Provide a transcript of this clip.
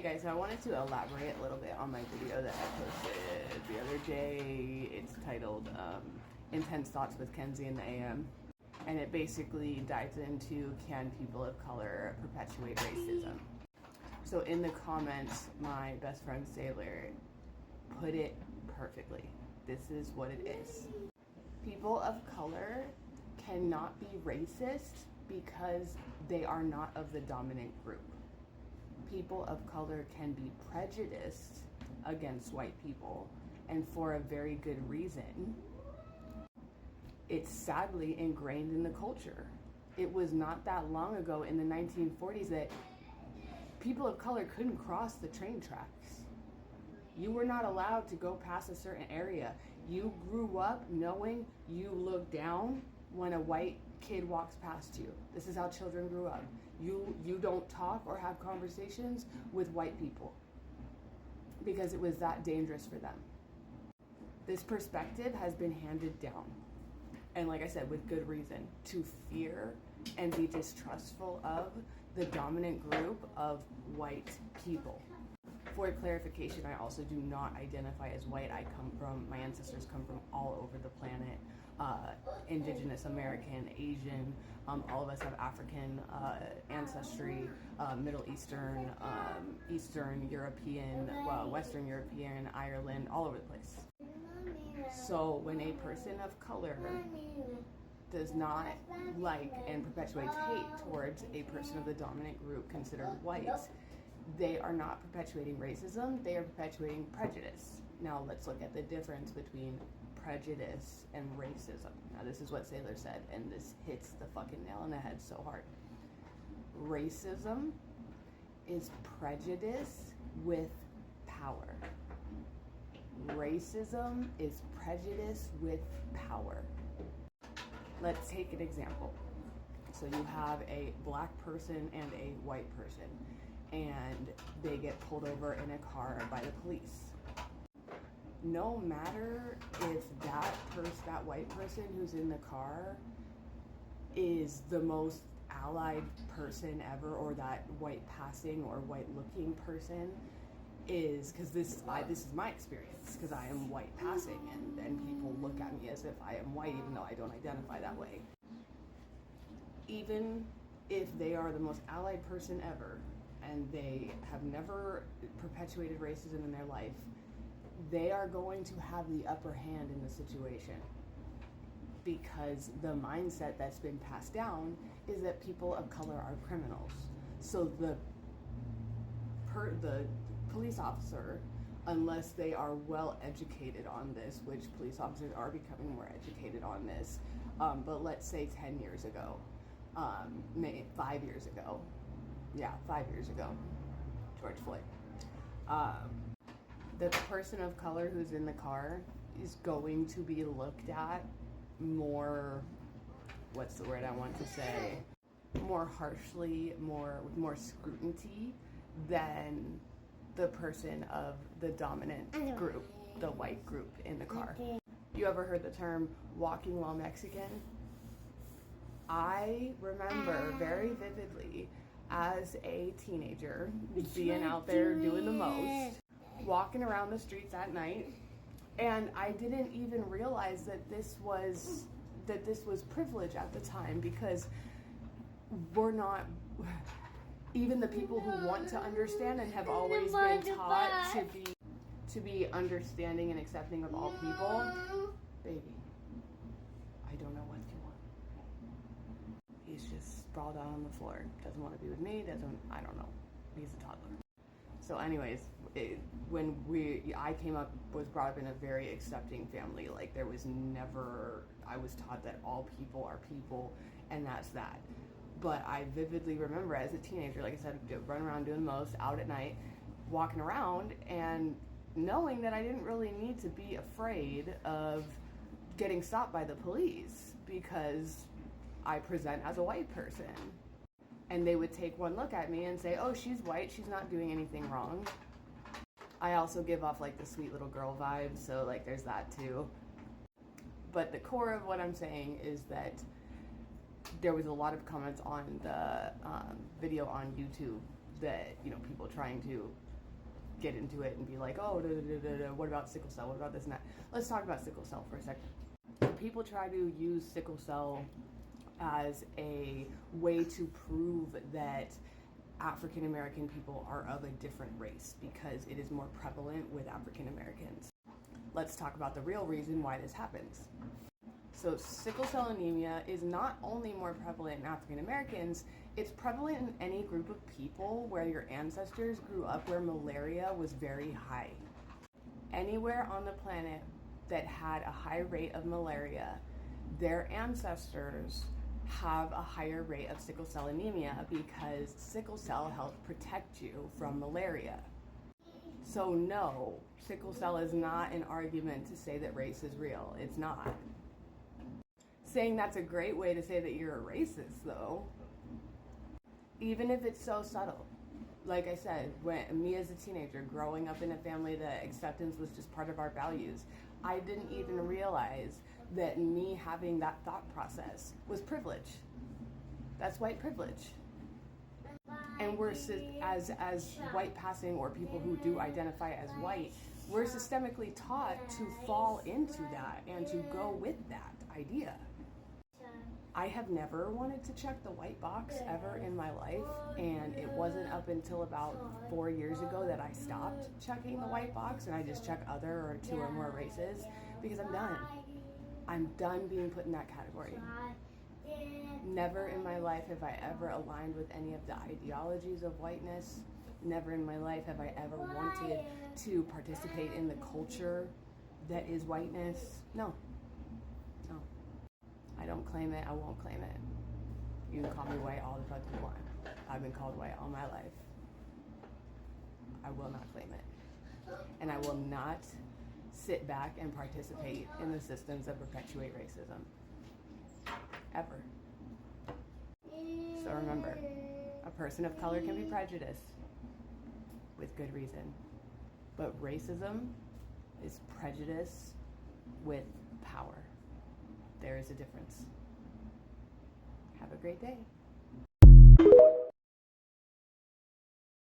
guys, so I wanted to elaborate a little bit on my video that I posted the other day. It's titled Intense Thoughts with Kenzie in the AM. And it basically dives into, can people of color perpetuate racism? So in the comments, my best friend Sailor put it perfectly. This is what it is. People of color cannot be racist because they are not of the dominant group. People of color can be prejudiced against white people, and for a very good reason. It's sadly ingrained in the culture. It was not that long ago in the 1940s that people of color couldn't cross the train tracks. You were not allowed to go past a certain area. You grew up knowing you look down when a white kid walks past you. This is how children grew up. You don't talk or have conversations with white people because it was that dangerous for them. This perspective has been handed down, and like I said, with good reason, to fear and be distrustful of the dominant group of white people. For clarification, I also do not identify as white. My ancestors come from all over the planet. Indigenous American, Asian, all of us have African ancestry, Middle Eastern, Eastern European, Western European, Ireland, all over the place. So when a person of color does not like and perpetuates hate towards a person of the dominant group considered white, they are not perpetuating racism, they are perpetuating prejudice. Now let's look at the difference between prejudice and racism. Now this is what Sailor said, and this hits the fucking nail on the head so hard. Racism is prejudice with power. Racism is prejudice with power. Let's take an example. So you have a black person and a white person, and they get pulled over in a car by the police. No matter if that white person who's in the car is the most allied person ever, or that white passing or white looking person is, because this is my experience, because I am white passing, and people look at me as if I am white even though I don't identify that way. Even if they are the most allied person ever and they have never perpetuated racism in their life, they are going to have the upper hand in the situation, because the mindset that's been passed down is that people of color are criminals. So the police officer, unless they are well educated on this, which police officers are becoming more educated on this, but let's say 10 years ago, maybe 5 years ago, 5 years ago, George Floyd, the person of color who's in the car is going to be looked at more, what's the word I want to say, more harshly, with more scrutiny than the person of the dominant group, the white group in the car. You ever heard the term walking while Mexican? I remember very vividly as a teenager being out there doing the most, walking around the streets at night, and I didn't even realize that this was privilege at the time, because we're not, even the people who want to understand and have always been taught to be understanding and accepting of all people. Baby, I don't know what you want. He's just sprawled out on the floor. Doesn't want to be with me, I don't know. He's a toddler. So anyways, when I came up, was brought up in a very accepting family. Like, there was never, I was taught that all people are people, and that's that. But I vividly remember as a teenager, like I said, running around doing the most, out at night, walking around, and knowing that I didn't really need to be afraid of getting stopped by the police, because I present as a white person. And they would take one look at me and say, oh, she's white, she's not doing anything wrong. I also give off like the sweet little girl vibe, so like there's that too. But the core of what I'm saying is that there was a lot of comments on the video on YouTube that, people trying to get into it and be like, oh, what about sickle cell? What about this and that? Let's talk about sickle cell for a second. People try to use sickle cell as a way to prove that African American people are of a different race because it is more prevalent with African Americans. Let's talk about the real reason why this happens. So sickle cell anemia is not only more prevalent in African Americans, it's prevalent in any group of people where your ancestors grew up where malaria was very high. Anywhere on the planet that had a high rate of malaria, their ancestors have a higher rate of sickle cell anemia because sickle cell helps protect you from malaria. So no, sickle cell is not an argument to say that race is real. It's not. Saying that's a great way to say that you're a racist, though. Even if it's so subtle. Like I said, when me as a teenager, growing up in a family that acceptance was just part of our values, I didn't even realize that me having that thought process was privilege. That's white privilege. And we're, as white passing or people who do identify as white, we're systemically taught to fall into that and to go with that idea. I have never wanted to check the white box ever in my life, and it wasn't up until about 4 years ago that I stopped checking the white box and I just check other or 2 or more races because I'm done. I'm done being put in that category. Never in my life have I ever aligned with any of the ideologies of whiteness. Never in my life have I ever wanted to participate in the culture that is whiteness. No. I don't claim it, I won't claim it. You can call me white all the fuck you want. I've been called white all my life. I will not claim it. And I will not sit back and participate in the systems that perpetuate racism. Ever. So remember, a person of color can be prejudiced with good reason. But racism is prejudice with power. There is a difference. Have a great day.